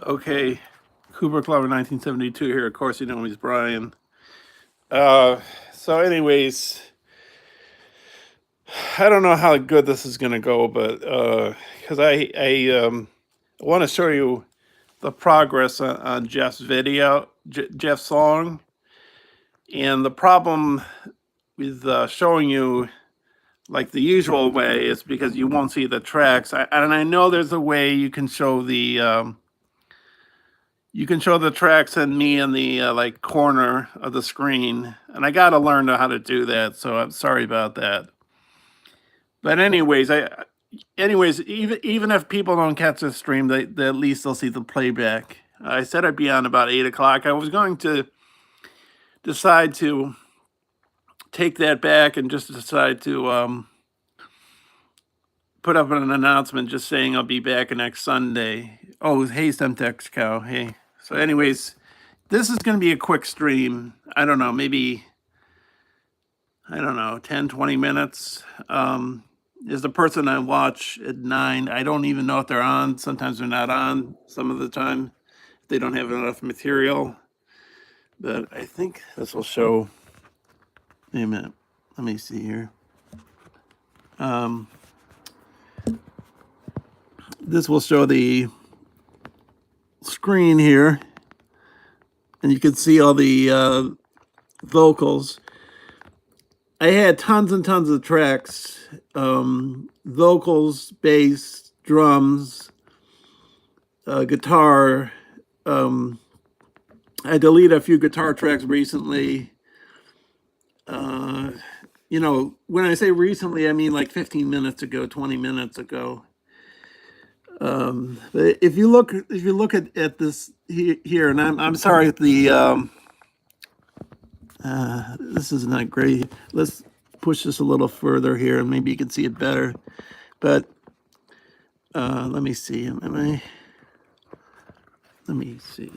Okay, Cooper Clover 1972 here. Of course, you know he's Brian. Uh, so, anyways, I don't know how good this is gonna go, but because I want to show you the progress on Jeff's video, Jeff's song, and the problem with showing you like the usual way is because you won't see the tracks. And I know there's a way you can show the tracks and me in the like corner of the screen, and I got to learn how to do that. So I'm sorry about that. But anyways, even if people don't catch the stream, they at least they'll see the playback. I said I'd be on about 8 o'clock. I was going to decide to take that back and just decide to put up an announcement just saying I'll be back next Sunday. Oh, hey, Semtex Cow. Hey. So, anyways, this is going to be a quick stream. I don't know, maybe, I don't know, 10, 20 minutes. Is the person I watch at 9. I don't even know if they're on. Sometimes they're not on some of the time. They don't have enough material. But I think this will show. Wait a minute. Let me see here. This will show the screen here. And you can see all the vocals. I had tons and tons of tracks, vocals, bass, drums, guitar. I deleted a few guitar tracks recently. You know, when I say recently, I mean like 15 minutes ago, 20 minutes ago. But if you look at this here, and I'm sorry, this is not great. Let's push this a little further here, and maybe you can see it better. But let me see. Let me see.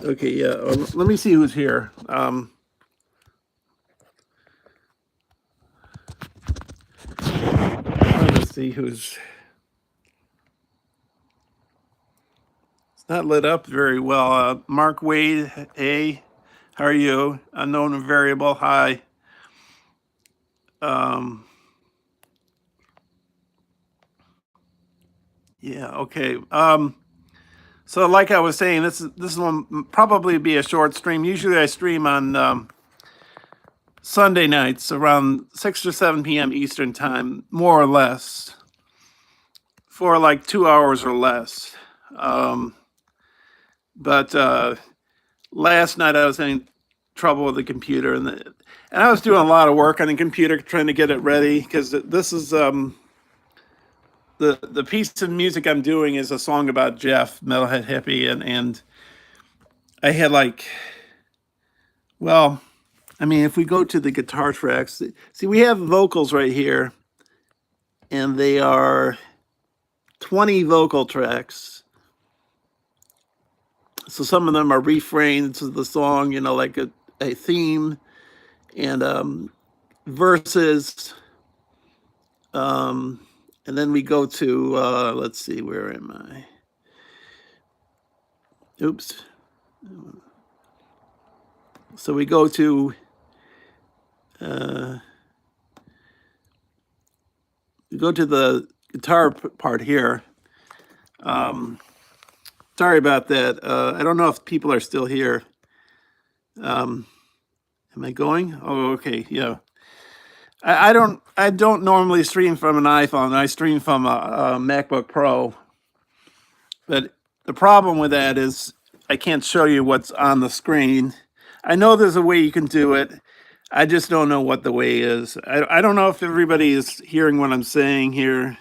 Okay, yeah. Let me see who's here. Let's see who's. It's not lit up very well. Mark Wade, hey, how are you? Unknown variable, hi. Yeah, okay. So like I was saying, this will probably be a short stream. Usually I stream on Sunday nights around 6 or 7 p.m. Eastern time, more or less, for like 2 hours or less. But last night I was having trouble with the computer, and I was doing a lot of work on the computer trying to get it ready, because this is the piece of music I'm doing is a song about Jeff, Metalhead Hippie, and I had like, well, I mean, if we go to the guitar tracks, see, we have vocals right here, and they are 20 vocal tracks. So some of them are refrains of the song, you know, like a theme, and verses. And then we go to, let's see, where am I? Oops. So we go to the guitar part here. Sorry about that. I don't know if people are still here. Am I going? Oh, okay, yeah. I don't normally stream from an iPhone. I stream from a MacBook Pro. But the problem with that is I can't show you what's on the screen. I know there's a way you can do it. I just don't know what the way is. I don't know if everybody is hearing what I'm saying here.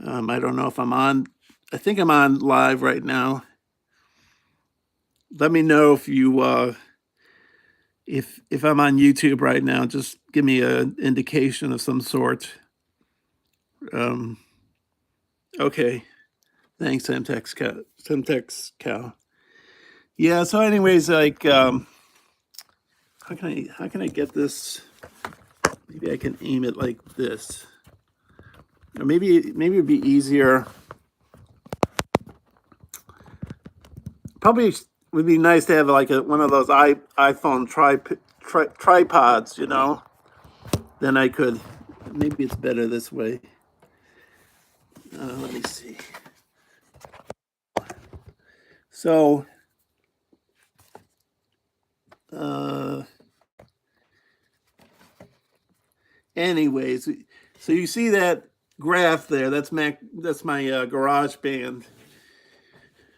I don't know if I'm on. I think I'm on live right now. Let me know if you if I'm on YouTube right now. Just give me an indication of some sort. Okay. Thanks, Semtex Cow. Yeah. So, anyways, like, how can I get this? Maybe I can aim it like this. Or maybe it'd be easier. Probably would be nice to have like one of those iPhone tripods, you know. Then I could. Maybe it's better this way. Let me see. So, uh, anyways, so you see that graph there? That's my garage band.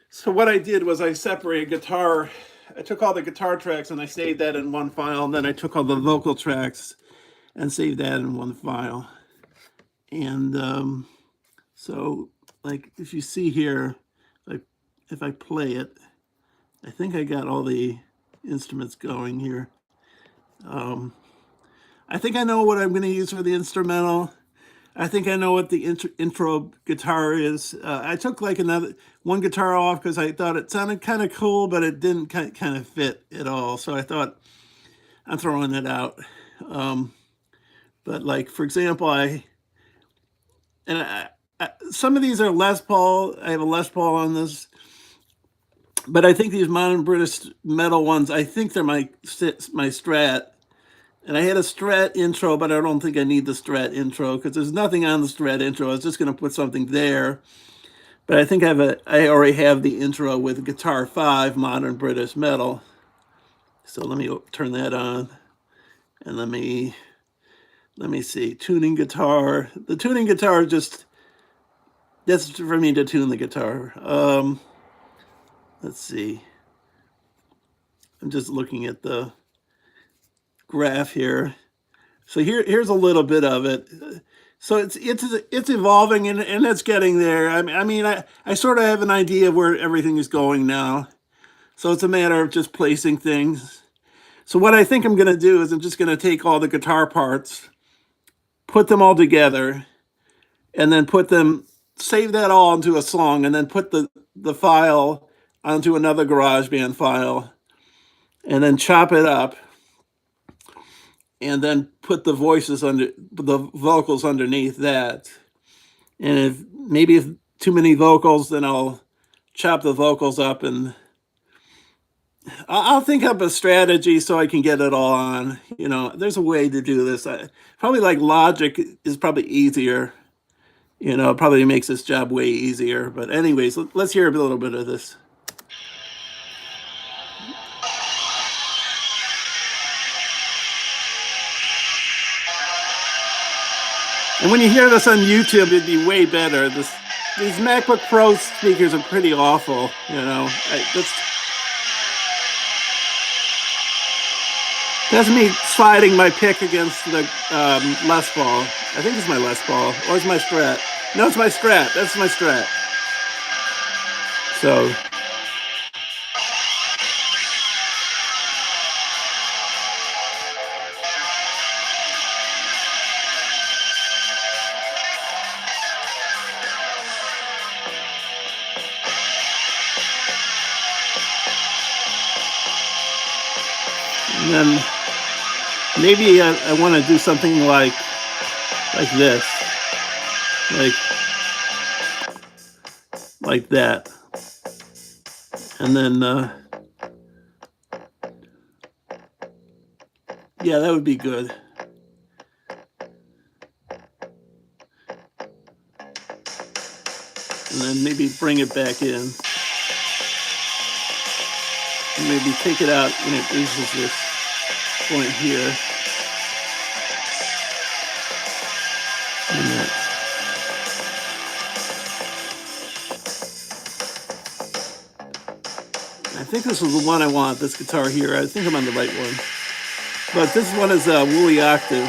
So what I did was I separated guitar. I took all the guitar tracks and I saved that in one file. And then I took all the vocal tracks and saved that in one file. And so, like, if you see here, like, if I play it, I think I got all the instruments going here. I think I know what I'm going to use for the instrumental. I think I know what the intro guitar is. I took like one guitar off because I thought it sounded kind of cool, but it didn't kind of fit at all. So I thought I'm throwing it out. But like for example, some of these are Les Paul. I have a Les Paul on this, but I think these modern British metal ones, I think they're my Strat. And I had a Strat intro, but I don't think I need the Strat intro because there's nothing on the Strat intro. I was just going to put something there. But I think I already have the intro with Guitar 5 Modern British Metal. So let me turn that on. And let me see. Tuning guitar. The tuning guitar that's for me to tune the guitar. Let's see. I'm just looking at the graph here. So here's a little bit of it. So it's evolving and it's getting there. I sort of have an idea of where everything is going now. So it's a matter of just placing things. So what I think I'm going to do is I'm just going to take all the guitar parts, put them all together, and then save that all into a song, and then put the file onto another GarageBand file, and then chop it up, and then put the vocals underneath that. And if too many vocals, then I'll chop the vocals up and I'll think up a strategy so I can get it all on. You know, there's a way to do this. Probably like Logic is probably easier. You know, it probably makes this job way easier. But anyways, let's hear a little bit of this. And when you hear this on YouTube, it'd be way better. These MacBook Pro speakers are pretty awful. You know, that's me sliding my pick against the Les Paul. I think it's my Les Paul. Or it's my Strat. No, it's my Strat. That's my Strat. So. And then maybe I want to do something like this, like that, and then yeah, that would be good. And then maybe bring it back in. And maybe take it out when it reaches this point here. I think this is the one I want, this guitar here. I think I'm on the right one. But this one is a Woolly Octave.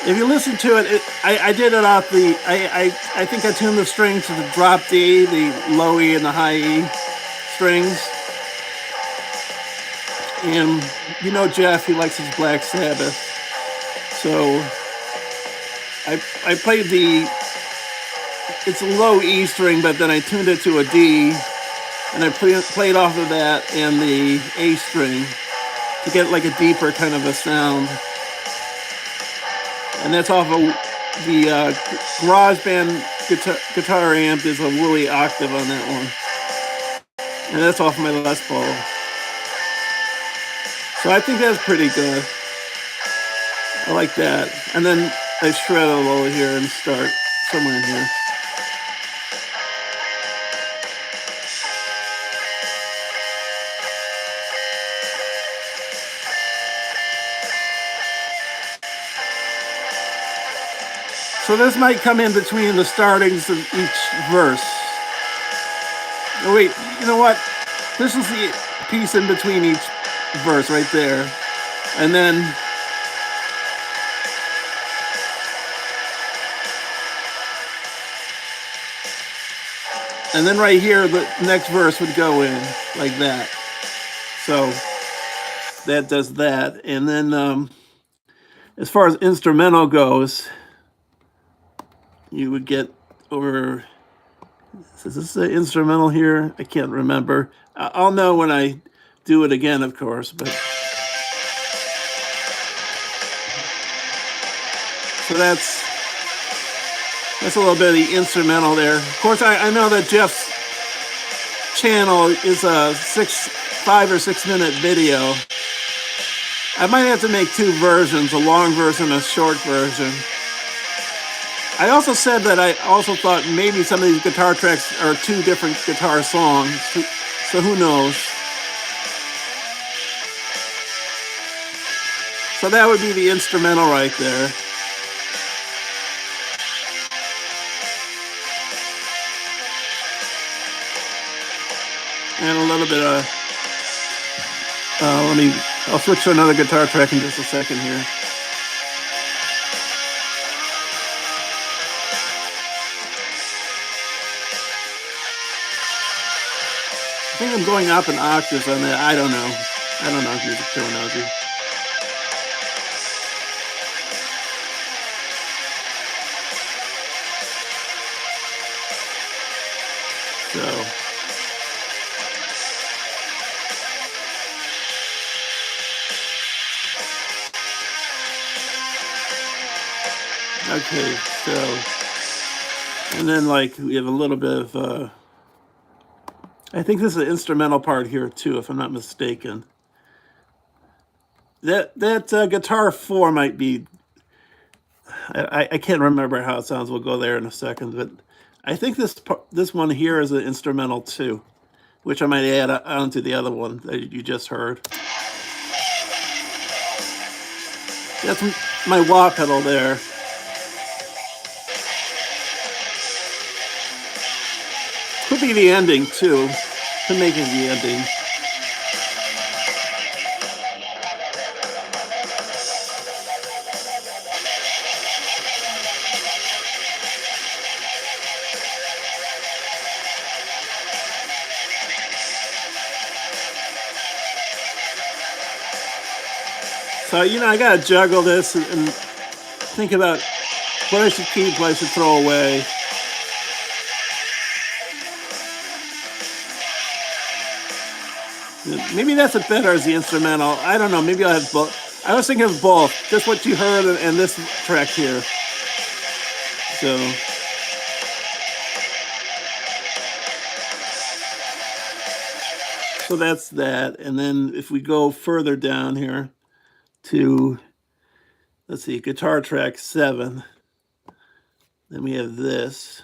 If you listen to it, I did it off I think I tuned the strings to the drop D, the low E, and the high E strings. And you know Jeff, he likes his Black Sabbath. So I played it's a low E string, but then I tuned it to a D, and I played off of that and the A string to get like a deeper kind of a sound. And that's off of the GarageBand guitar amp is a woolly octave on that one, and that's off my Les Paul. So I think that's pretty good. I like that. And then I shred a little here and start somewhere in here. So this might come in between the startings of each verse. Oh, wait, you know what? This is the piece in between each verse right there. And then right here, the next verse would go in like that. So that does that. And then as far as instrumental goes, you would get over, is this the instrumental here? I can't remember. I'll know when I do it again, of course, but. So that's a little bit of the instrumental there. Of course, I know that Jeff's channel is a 5 or 6 minute video. I might have to make 2 versions, a long version and a short version. I also said that I also thought maybe some of these guitar tracks are 2 different guitar songs, so who knows. So that would be the instrumental right there. And a little bit of, I'll switch to another guitar track in just a second here. I think I'm going up in octaves on that. I don't know music terminology. So. Okay, so, and then like we have a little bit of, I think this is an instrumental part here too, if I'm not mistaken. That guitar 4 might be, I can't remember how it sounds. We'll go there in a second, but I think this one here is an instrumental too, which I might add onto the other one that you just heard. That's my wah pedal there. Could be the ending too. Could make it the ending. So, I gotta juggle this and think about what I should keep, what I should throw away. Maybe that's a better as the instrumental. I don't know. Maybe I'll have both. I was thinking of both. Just what you heard and this track here. So that's that. And then if we go further down here to, let's see, guitar track 7. Then we have this.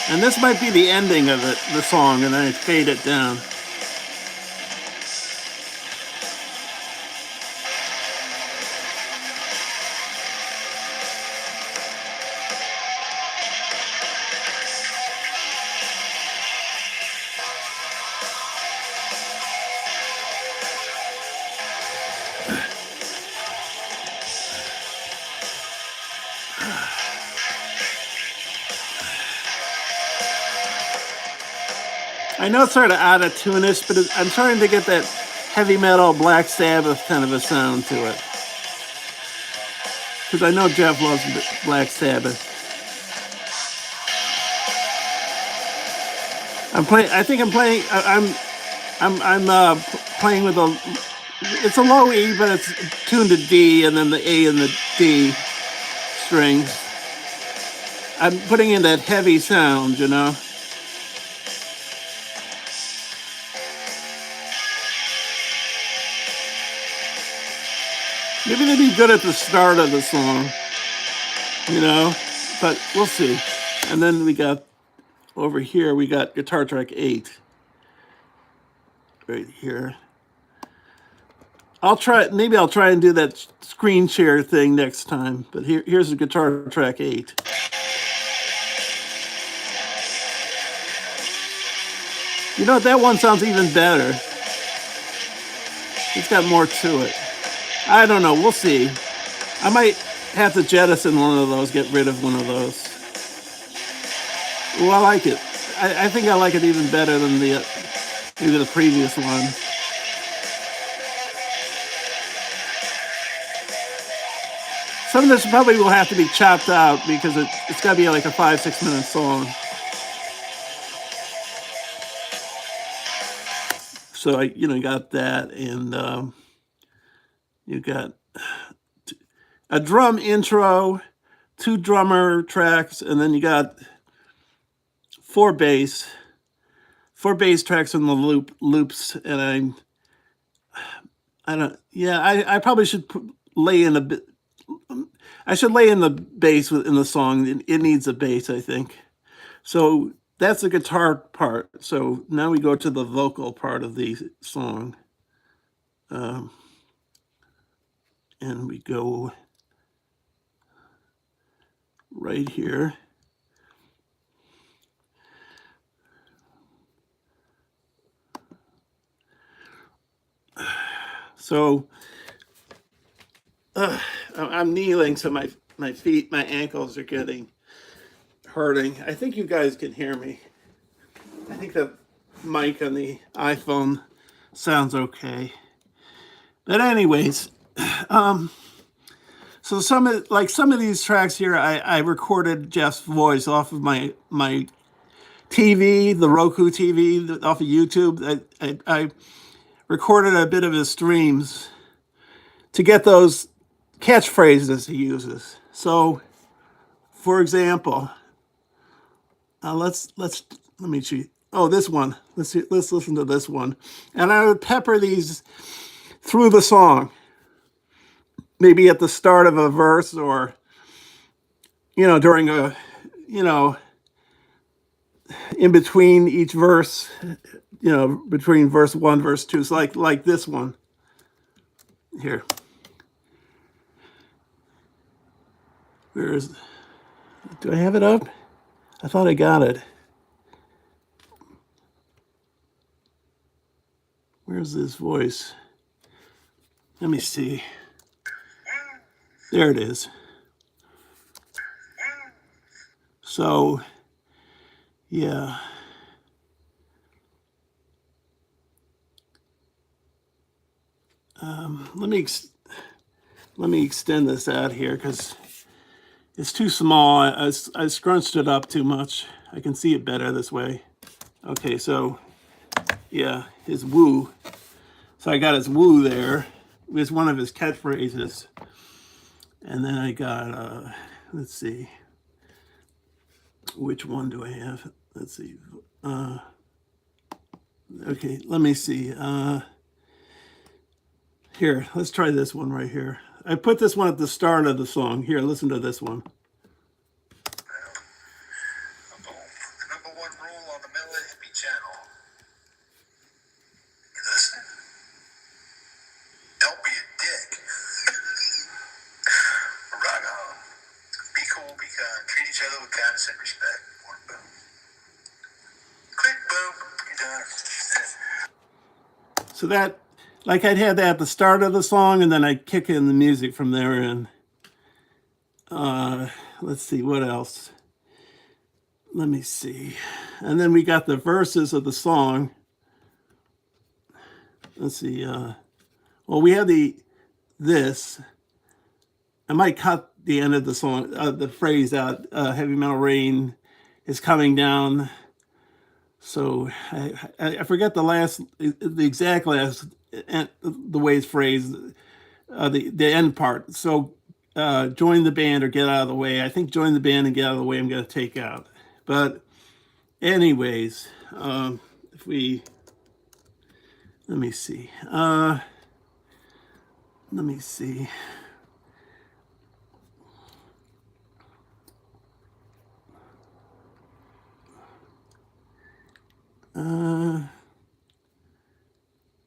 And this might be the ending of the song, and then I fade it down. I know it's sort of out of tune-ish, but I'm trying to get that heavy metal Black Sabbath kind of a sound to it. Because I know Jeff loves Black Sabbath. I'm playing with a, it's a low E, but it's tuned to D, and then the A and the D strings. I'm putting in that heavy sound, you know. Maybe they'd be good at the start of the song, you know, but we'll see. And then we got over here, we got guitar track 8 right here. Maybe I'll try and do that screen share thing next time, but here's the guitar track 8. You know what, that one sounds even better. It's got more to it. I don't know, we'll see. I might have to jettison one of those, get rid of one of those. Well, I like it. I think I like it even better than maybe the previous one. Some of this probably will have to be chopped out because it's got to be like a 5-6 minute song. So you got that, and you got a drum intro, 2 drummer tracks, and then you got 4 bass tracks in the loops, and I probably should lay in a bit. I should lay in the bass in the song. It needs a bass, I think. So that's the guitar part. So now we go to the vocal part of the song. And we go right here. So I'm kneeling, so my feet, my ankles are hurting. I think you guys can hear me. I think the mic on the iPhone sounds okay. But anyways, so some of these tracks here, I recorded Jeff's voice off of my TV, the Roku TV, off of YouTube. I recorded a bit of his streams to get those catchphrases he uses. So, for example, let me see. Oh, this one. Let's listen to this one, and I would pepper these through the song. Maybe at the start of a verse, or during a in between each verse, between verse 1, verse 2. So like this one here. Do I have it up? I thought I got it. Where's this voice? Let me see. There it is. So, yeah. Let me extend this out here because it's too small. I scrunched it up too much. I can see it better this way. Okay, so yeah, his woo. So I got his woo there. It's one of his catchphrases. And then I got, let's see. Which one do I have? Let's see. Okay, let me see. Here, let's try this one right here. I put this one at the start of the song. Here, listen to this one. The number one rule on the Miller Hippie channel. You listen? Don't be a dick. Rock on. Be cool, be kind. Treat each other with kindness and respect. Boom. Click, boom. You're done. So that, like I'd have that at the start of the song, and then I'd kick in the music from there. And let's see, what else? Let me see. And then we got the verses of the song. Let's see. Well, we have this. I might cut the end of the song, the phrase out. Heavy metal rain is coming down. So I forget the exact last and the way it's phrased, the end part. So join the band or get out of the way. I think join the band and get out of the way I'm going to take out. But anyways, if we, let me see. Let me see.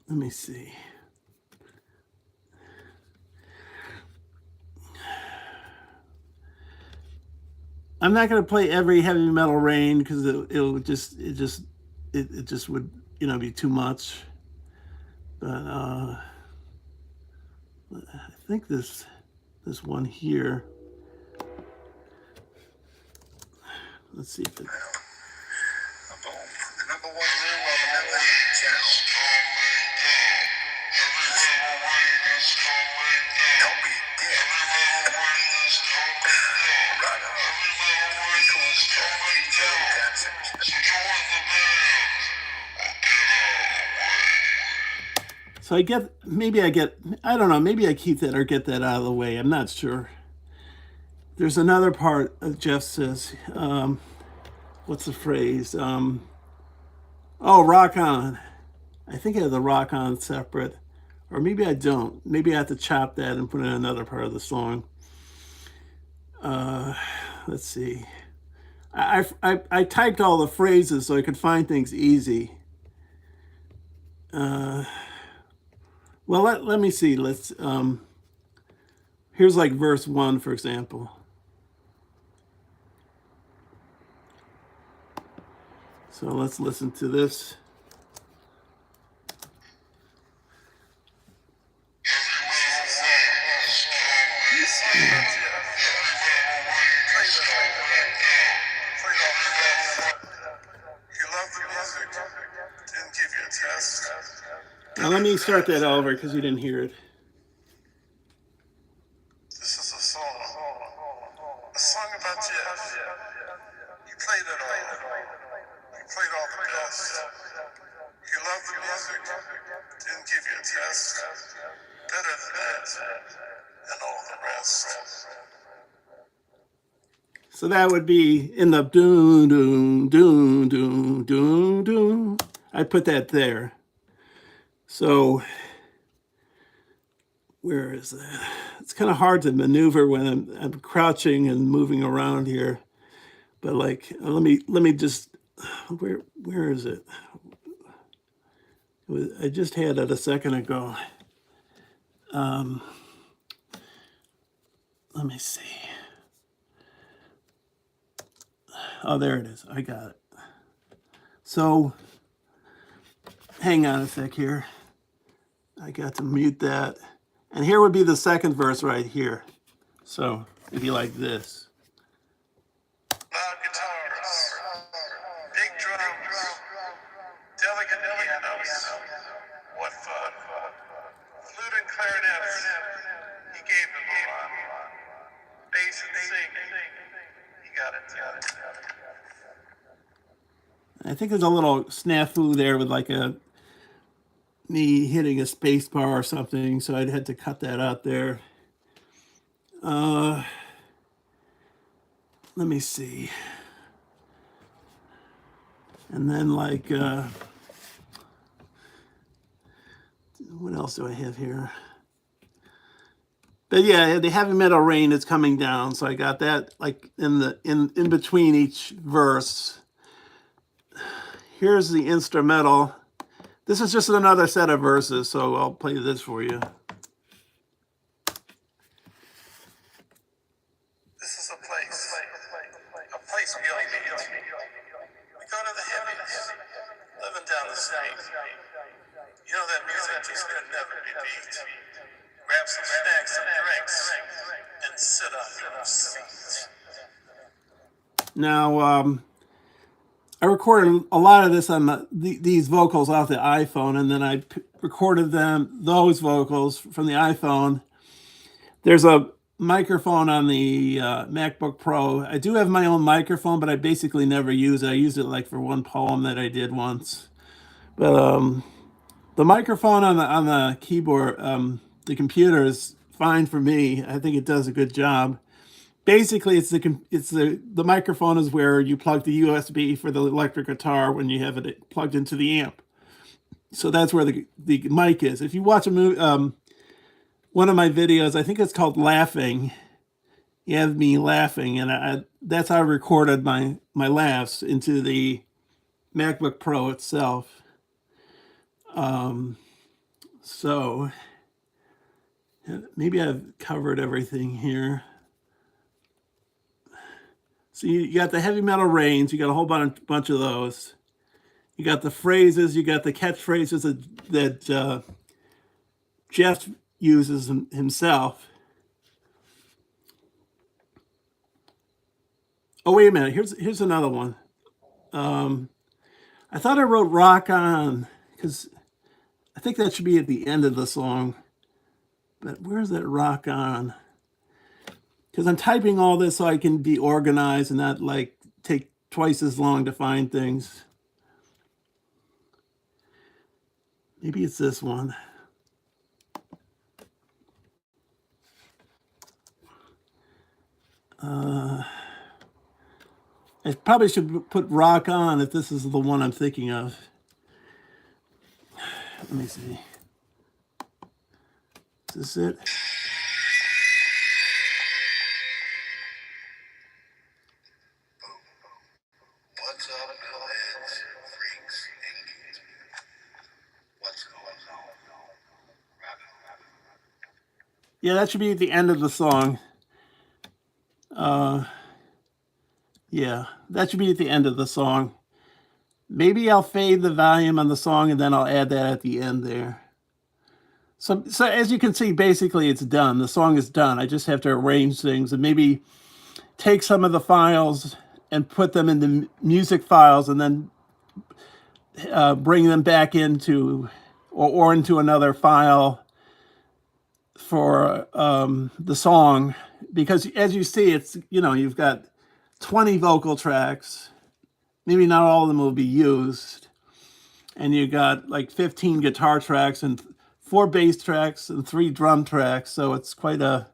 Let me see. I'm not going to play every Heavy Metal Rain because it just would, you know, be too much. But I think this one here. Let's see if it. The number one rule of the MHH channel. Don't be a dick. Right on. Be cool, treat each other with kindness and respect. So I don't know, maybe I keep that or get that out of the way. I'm not sure. There's another part Jeff says, what's the phrase? Oh, rock on. I think I have the rock on separate, or maybe I don't. Maybe I have to chop that and put in another part of the song. Let's see. I typed all the phrases so I could find things easy. Well, let me see. Let's here's like verse 1, for example. So let's listen to this. Now let me start that over because you didn't hear it. This is a song about Jeff. You played it all. You played all the best. You loved the music. Didn't give you a test. Better than that, and all the rest. So that would be in the doom doom doom doom doom doom. I put that there. So where is that? It's kind of hard to maneuver when I'm crouching and moving around here. But like, let me just, where is it? I just had it a second ago. Let me see. Oh, there it is. I got it. So, hang on a sec here. I got to mute that. And here would be the second verse right here. So, it'd be like this. Loud guitars, big drums, delicate pianos. What fun. Flute and clarinets, he gave them a lot. Bass and singing, he got it. I think there's a little snafu there with like me hitting a space bar or something, so I'd had to cut that out there. Let me see. And then like, what else do I have here? But yeah, the Heavy Metal Rain is coming down, so I got that like in between each verse. Here's the instrumental. This is just another set of verses, so I'll play this for you. This is a place we all meet. We go to the hippies, living down the street. You know that music just could never be beat. Grab some snacks and drinks and sit on your seat. Now, I recorded a lot of this on these vocals off the iPhone, and then I recorded those vocals from the iPhone. There's a microphone on the MacBook Pro. I do have my own microphone, but I basically never use it. I used it like for one poem that I did once. But The microphone on the keyboard, the computer is fine for me. I think it does a good job. Basically, the microphone is where you plug the USB for the electric guitar when you have it plugged into the amp. So that's where the mic is. If you watch a movie, one of my videos, I think it's called Laughing. You have me laughing, and that's how I recorded my laughs into the MacBook Pro itself. So maybe I've covered everything here. So you got the heavy metal rains. You got a whole bunch of those. You got the phrases. You got the catchphrases that Jeff uses himself. Oh, wait a minute. Here's another one. I thought I wrote "Rock On" because I think that should be at the end of the song. But where's that "Rock On"? Because I'm typing all this so I can be organized and not like take twice as long to find things. Maybe it's this one. I probably should put "Rock On" if this is the one I'm thinking of. Let me see. Is this it? What's up, metalheads, freaks, and geeks? What's going on? Yeah, that should be at the end of the song. Yeah, that should be at the end of the song. Maybe I'll fade the volume on the song and then I'll add that at the end there. So as you can see, basically it's done. The song is done. I just have to arrange things and maybe take some of the files and put them into music files and then bring them back into or into another file for the song. Because as you see, it's, you've got 20 vocal tracks. Maybe not all of them will be used. And you got like 15 guitar tracks and 4 bass tracks and 3 drum tracks. So it's quite a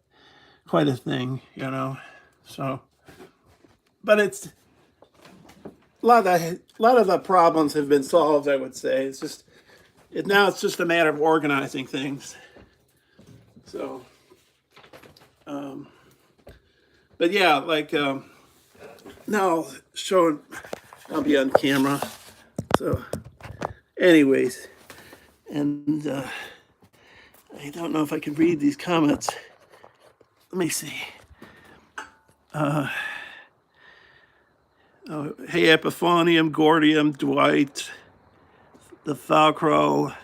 thing, So, but it's a lot of the problems have been solved, I would say. It's just now it's just a matter of organizing things. So, but yeah, like now I'll be on camera. So, anyways, and I don't know if I can read these comments. Let me see. Hey, Epiphanium, Gordium, Dwight, the Falcro.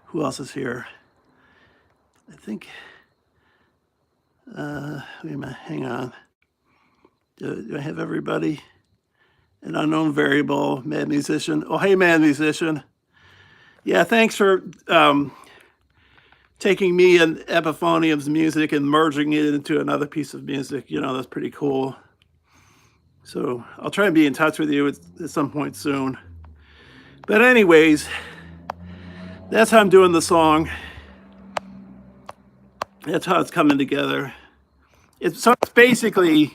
Who else is here? I think. Wait a minute. Hang on. Do I have everybody? An unknown variable, Mad Musician. Oh, hey, Mad Musician. Yeah, thanks for taking me and Epiphanium's music and merging it into another piece of music. That's pretty cool. So I'll try and be in touch with you at some point soon. But anyways, that's how I'm doing the song. That's how it's coming together. It's basically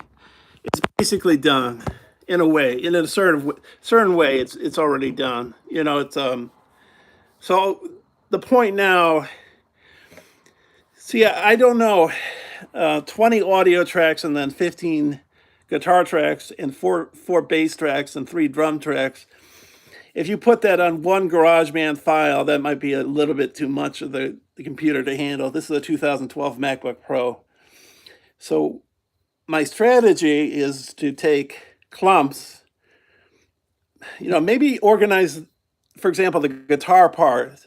done in a way. In a certain way, it's already done. It's So the point now. See, I don't know. 20 audio tracks and then 15 guitar tracks and four bass tracks and 3 drum tracks. If you put that on one GarageBand file, that might be a little bit too much of the computer to handle. This is a 2012 MacBook Pro. So my strategy is to take clumps, maybe organize, for example, the guitar part,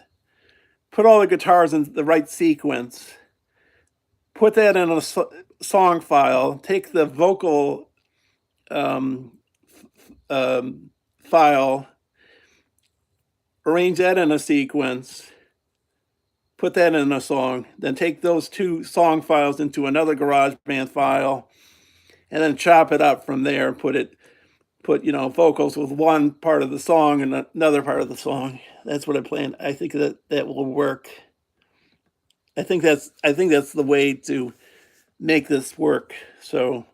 put all the guitars in the right sequence, put that in a song file, take the vocal file, arrange that in a sequence, put that in a song, then take those 2 song files into another GarageBand file, and then chop it up from there and put it put, vocals with one part of the song and another part of the song. That's what I plan. I think that will work. I think that's the way to make this work. So,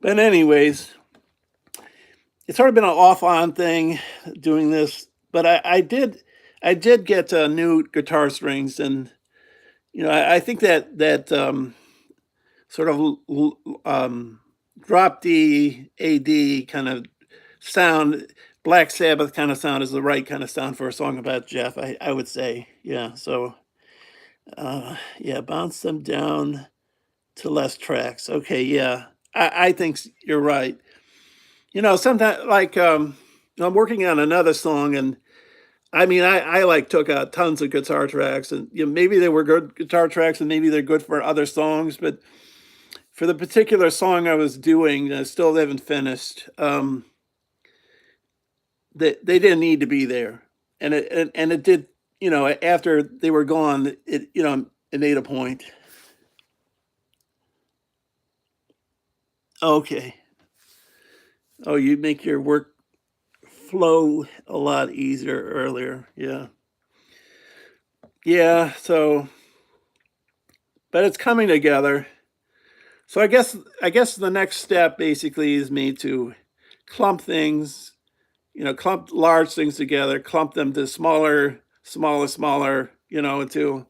but anyways, it's sort of been an off on thing doing this, but I did get new guitar strings, and I think that sort of drop D AD kind of sound, Black Sabbath kind of sound is the right kind of sound for a song about Jeff. I would say, yeah. So yeah, bounce them down to less tracks. Okay, yeah, I think you're right. Sometimes like I'm working on another song, and I mean I like took out tons of guitar tracks, and maybe they were good guitar tracks and maybe they're good for other songs, but for the particular song I was doing, I still haven't finished. They didn't need to be there, and it did. After they were gone, it made a point. Okay. Oh, you make your work flow a lot easier earlier. Yeah. Yeah. So, but it's coming together. So I guess the next step basically is me to clump things, clump large things together, clump them to smaller, smaller, smaller, until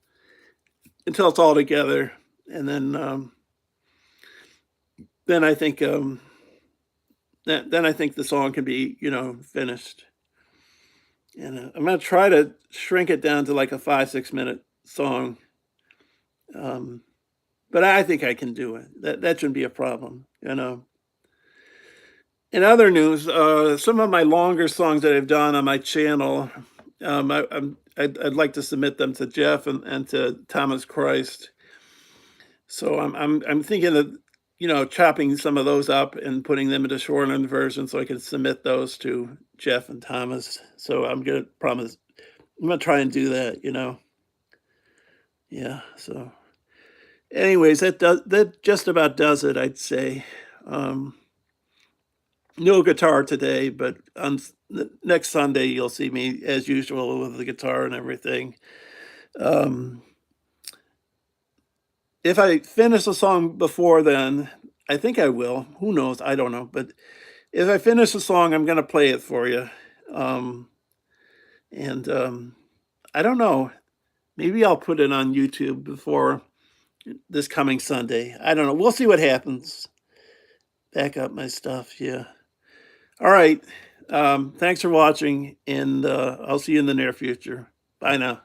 it's all together, and then I think then I think the song can be finished. And I'm gonna try to shrink it down to like a 5-6 minute song, um, but I think I can do it. That shouldn't be a problem. In other news, some of my longer songs that I've done on my channel, I'd like to submit them to Jeff and to Thomas Christ. So I'm thinking of chopping some of those up and putting them into shortened version so I can submit those to Jeff and Thomas. So I'm gonna try and do that. Yeah. So anyways, that just about does it, I'd say. Um, no guitar today, but on next Sunday you'll see me as usual with the guitar and everything. Um, if I finish a song before then, I think I will. Who knows? I don't know. But if I finish a song, I'm gonna play it for you. Um, and I don't know. Maybe I'll put it on YouTube before this coming Sunday. I don't know. We'll see what happens. Back up my stuff. Yeah. All right. Thanks for watching, and I'll see you in the near future. Bye now.